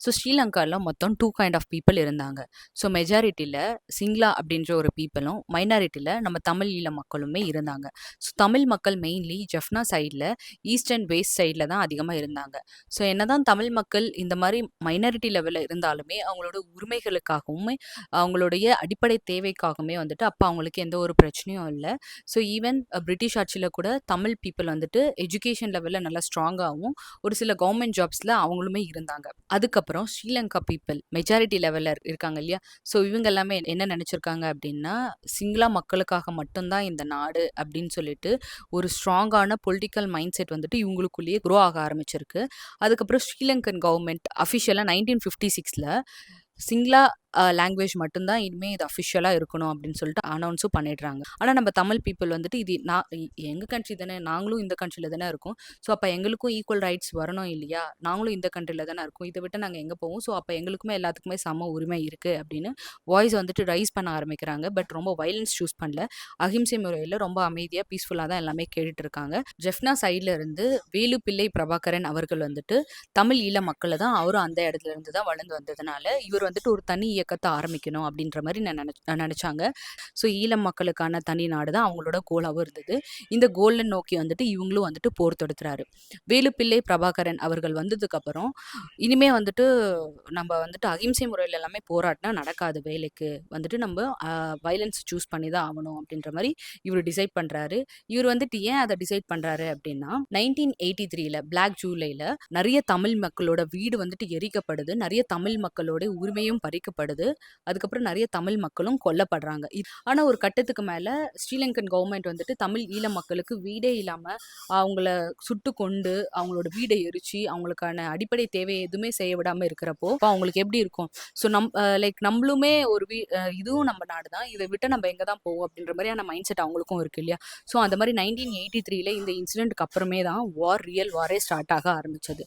So ஸ்ரீலங்காவில் மொத்தம் 2 kind of people இருந்தாங்க. ஸோ மெஜாரிட்டியில் சிங்களா அப்படின்ற ஒரு பீப்புளும், மைனாரிட்டியில் நம்ம தமிழ் ஈழ மக்களுமே இருந்தாங்க. ஸோ தமிழ் மக்கள் மெயின்லி ஜஃப்னா சைடில், ஈஸ்ட் அண்ட் வெஸ்ட் சைடில் தான் அதிகமாக இருந்தாங்க. ஸோ என்னதான் தமிழ் மக்கள் இந்த மாதிரி மைனாரிட்டி லெவலில் இருந்தாலுமே அவங்களோட உரிமைகளுக்காகவுமே அவங்களுடைய அடிப்படை தேவைக்காகவுமே வந்துட்டு அப்போ அவங்களுக்கு எந்த ஒரு பிரச்சனையும் இல்லை. ஸோ ஈவன் பிரிட்டிஷ் ஆட்சியில் கூட தமிழ் பீப்புள் வந்துட்டு எஜுகேஷன் லெவலில் நல்லா ஸ்ட்ராங்காகவும் ஒரு சில கவர்மெண்ட் ஜாப்ஸில் அவங்களுமே இருந்தாங்க. அதுக்கப்புறம் ஸ்ரீலங்கா பீப்புள் மெஜாரிட்டி லெவலில் இருக்காங்க இல்லையா, ஸோ இவங்க எல்லாமே என்ன நினச்சிருக்காங்க அப்படின்னா சிங்களா மக்களுக்காக மட்டும்தான் இந்த நாடு அப்படின்னு சொல்லிட்டு ஒரு ஸ்ட்ராங்கான பொலிட்டிக்கல் மைண்ட் செட் வந்துட்டு இவங்களுக்குள்ளேயே க்ரோ ஆக ஆரம்பிச்சிருக்கு. அதுக்கப்புறம் ஸ்ரீலங்கன் கவர்மெண்ட் அஃபிஷியலாக 1956 சிங்களா லாங்குவேஜ் மட்டும்தான் இனிமேல் இது அஃபிஷியலாக இருக்கணும் அப்படின்னு சொல்லிட்டு அனௌன்ஸும் பண்ணிடுறாங்க. ஆனால் நம்ம தமிழ் பீப்புள் வந்துட்டு இது எங்கள் கண்ட்ரி தானே, நாங்களும் இந்த கண்ட்ரியில் தானே இருக்கோம், ஸோ அப்போ எங்களுக்கும் ஈக்குவல் ரைட்ஸ் வரணும் இல்லையா, நாங்களும் இந்த கண்ட்ரியில் தானே இருக்கோம், இதை விட்டு நாங்கள் எங்கே போவோம், ஸோ அப்போ எங்களுக்குமே எல்லாத்துக்குமே சம உரிமை இருக்குது அப்படின்னு வாய்ஸ் வந்துட்டு ரைஸ் பண்ண ஆரம்பிக்கிறாங்க. பட் ரொம்ப வைலன்ஸ் சூஸ் பண்ணல, அஹிம்சை முறையில் ரொம்ப அமைதியாக பீஸ்ஃபுல்லாக தான் எல்லாமே கேட்டுட்டு இருக்காங்க. ஜெஃப்னா சைடில் இருந்து வேலுப்பிள்ளை பிரபாகரன் அவர்கள் வந்துட்டு தமிழ் ஈழ மக்களை தான் அவரும் அந்த இடத்துல இருந்து தான் வளர்ந்து வந்ததுனால இவர் வந்துட்டு ஒரு தனி இயக்கத்தை ஆரம்பிக்கணும் அப்படின்ற மாதிரி நினைச்சாங்க. ஸோ ஈழம் மக்களுக்கான தனி நாடு தான் அவங்களோட கோலாகவும் இருந்தது. இந்த கோலை நோக்கி வந்துட்டு இவங்களும் வந்துட்டு போர் தொடுத்துறாரு. வேலுப்பிள்ளை பிரபாகரன் அவர்கள் வந்ததுக்கு அப்புறம் இனிமே வந்துட்டு நம்ம வந்துட்டு அகிம்சை முறையில் எல்லாமே போராட்டினா நடக்காது, வேலைக்கு வந்துட்டு நம்ம வைலன்ஸ் சூஸ் பண்ணி தான் ஆகணும் அப்படின்ற மாதிரி இவர் டிசைட் பண்றாரு. இவர் வந்துட்டு ஏன் அதை டிசைட் பண்றாரு அப்படின்னா 1983 பிளாக் ஜூலைல நிறைய தமிழ் மக்களோட வீடு வந்துட்டு எரிக்கப்படுது, நிறைய தமிழ் மக்களோட உரிமையும் பறிக்கப்படுது, அதுக்கப்புறம் நிறைய தமிழ் மக்களும் கொல்லப்படுறாங்க. ஆனா ஒரு கட்டத்துக்கு மேல ஸ்ரீலங்கன் கவர்மெண்ட் வந்துட்டு தமிழ் ஈழ மக்களுக்கு வீடே இல்லாம அவங்கள சுட்டு கொண்டு அவங்களோட வீடை எரிச்சு அவங்களுக்கான அடிப்படை தேவை எதுவுமே செய்ய விடாம இருக்கிறப்போ அவங்களுக்கு எப்படி இருக்கும்? ஸோ லைக் நம்மளுமே ஒரு இதுவும் நம்ம நாடு தான், இதை விட்டு நம்ம எங்க தான் போவோம் அப்படின்ற மாதிரியான மைண்ட் செட் அவங்களுக்கும் இருக்கு இல்லையா. ஸோ அந்த மாதிரி 1983 இந்த இன்சிடென்ட்க்கு அப்புறமே தான் ரியல் வாரே ஸ்டார்ட் ஆக ஆரம்பிச்சது.